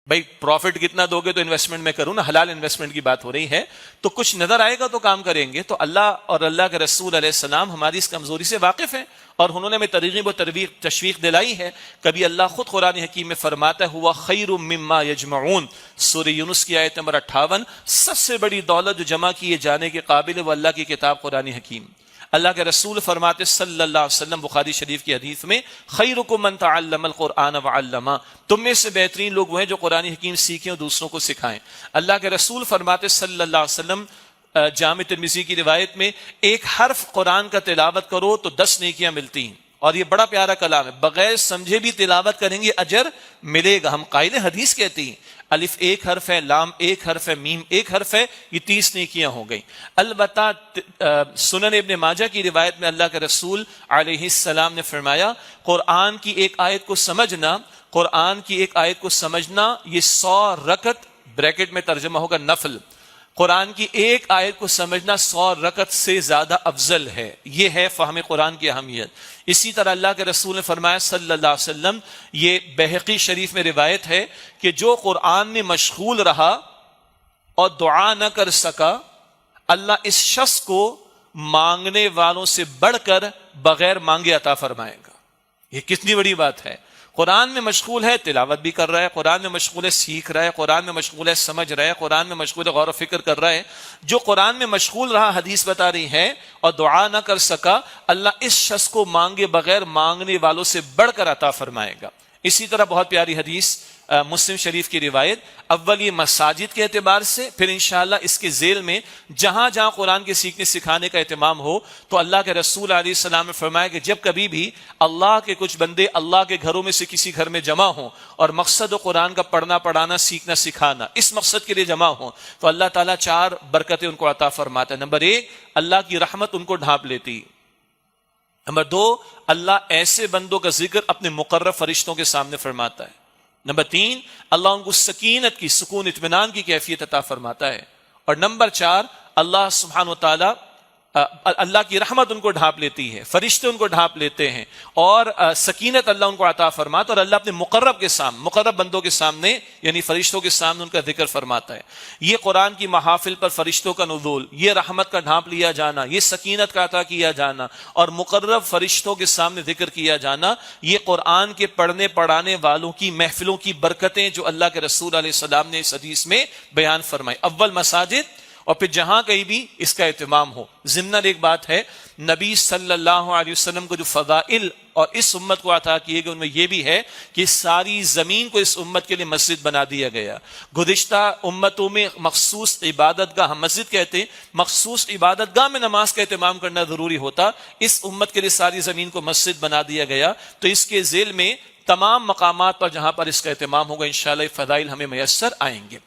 بھائی پروفٹ کتنا دو گے تو انویسٹمنٹ میں کروں نا، حلال انویسٹمنٹ کی بات ہو رہی ہے، تو کچھ نظر آئے گا تو کام کریں گے۔ تو اللہ اور اللہ کے رسول علیہ السلام ہماری اس کمزوری سے واقف ہیں، اور انہوں نے ہمیں ترغیب و تشویق دلائی ہے۔ کبھی اللہ خود قرآن حکیم میں فرماتا ہے ہوا خیر مما یجمعون، سورہ یونس کی آیت نمبر 58، سب سے بڑی دولت جو جمع کیے جانے کے قابل ہے وہ اللہ کی کتاب قرآن حکیم۔ اللہ کے رسول فرماتے صلی اللہ علیہ وسلم بخاری شریف کی حدیث میں خیرکم من تعلم القرآن وعلمہ، تم میں سے بہترین لوگ وہ ہیں جو قرآن حکیم سیکھیں اور دوسروں کو سکھائیں۔ اللہ کے رسول فرماتے صلی اللہ علیہ وسلم جامع ترمذی کی روایت میں ایک حرف قرآن کا تلاوت کرو تو 10 نیکیاں ملتی ہیں، اور یہ بڑا پیارا کلام ہے، بغیر سمجھے بھی تلاوت کریں گے اجر ملے گا۔ ہم قائل حدیث کہتے ہیں الف ایک حرف ہے، لام ایک حرف ہے، میم ایک حرف ہے، یہ 30 نیکیاں ہو گئیں۔ البتہ سنن ابن ماجہ کی روایت میں اللہ کے رسول علیہ السلام نے فرمایا قرآن کی ایک آیت کو سمجھنا، قرآن کی ایک آیت کو سمجھنا یہ 100 رکعت، بریکٹ میں ترجمہ ہوگا نفل، قرآن کی ایک آیت کو سمجھنا 100 رکعت سے زیادہ افضل ہے۔ یہ ہے فہم قرآن کی اہمیت۔ اسی طرح اللہ کے رسول نے فرمایا صلی اللہ علیہ وسلم، یہ بہقی شریف میں روایت ہے کہ جو قرآن میں مشغول رہا اور دعا نہ کر سکا، اللہ اس شخص کو مانگنے والوں سے بڑھ کر بغیر مانگے عطا فرمائے گا۔ یہ کتنی بڑی بات ہے، قرآن میں مشغول ہے، تلاوت بھی کر رہا ہے، قرآن میں مشغول ہے، سیکھ رہا ہے، قرآن میں مشغول ہے، سمجھ رہا ہے، قرآن میں مشغول ہے، غور و فکر کر رہا ہے۔ جو قرآن میں مشغول رہا، حدیث بتا رہی ہے، اور دعا نہ کر سکا، اللہ اس شخص کو مانگے بغیر مانگنے والوں سے بڑھ کر عطا فرمائے گا۔ اسی طرح بہت پیاری حدیث مسلم شریف کی روایت، اول یہ مساجد کے اعتبار سے، پھر انشاءاللہ اس کے ذیل میں جہاں جہاں قرآن کے سیکھنے سکھانے کا اہتمام ہو، تو اللہ کے رسول علیہ السلام نے فرمایا کہ جب کبھی بھی اللہ کے کچھ بندے اللہ کے گھروں میں سے کسی گھر میں جمع ہوں اور مقصد قرآن کا پڑھنا پڑھانا سیکھنا سکھانا اس مقصد کے لیے جمع ہوں، تو اللہ تعالیٰ 4 برکتیں ان کو عطا فرماتا ہے۔ نمبر 1، اللہ کی رحمت ان کو ڈھانپ لیتی۔ نمبر 2، اللہ ایسے بندوں کا ذکر اپنے مقرب فرشتوں کے سامنے فرماتا ہے۔ نمبر 3، اللہ ان کو سکینت کی، سکون اطمینان کی کیفیت عطا فرماتا ہے۔ اور نمبر 4، اللہ سبحانہ وتعالی اللہ کی رحمت ان کو ڈھانپ لیتی ہے، فرشتے ان کو ڈھانپ لیتے ہیں، اور سکینت اللہ ان کو عطا فرماتا، اور اللہ اپنے مقرب کے سامنے، مقرب بندوں کے سامنے یعنی فرشتوں کے سامنے ان کا ذکر فرماتا ہے۔ یہ قرآن کی محافل پر فرشتوں کا نزول، یہ رحمت کا ڈھانپ لیا جانا، یہ سکینت کا عطا کیا جانا، اور مقرب فرشتوں کے سامنے ذکر کیا جانا، یہ قرآن کے پڑھنے پڑھانے والوں کی محفلوں کی برکتیں جو اللہ کے رسول علیہ السلام نے اس حدیث میں بیان فرمائی۔ اول مساجد، اور پھر جہاں کہیں بھی اس کا اہتمام ہو۔ ضمناً ایک بات ہے، نبی صلی اللہ علیہ وسلم کو جو فضائل اور اس امت کو عطا کیے گئے ان میں یہ بھی ہے کہ ساری زمین کو اس امت کے لیے مسجد بنا دیا گیا۔ گزشتہ امتوں میں مخصوص عبادت گاہ، ہم مسجد کہتے ہیں، مخصوص عبادت گاہ میں نماز کا اہتمام کرنا ضروری ہوتا، اس امت کے لیے ساری زمین کو مسجد بنا دیا گیا۔ تو اس کے ذیل میں تمام مقامات پر جہاں پر اس کا اہتمام ہوگا انشاءاللہ فضائل ہمیں میسر آئیں گے۔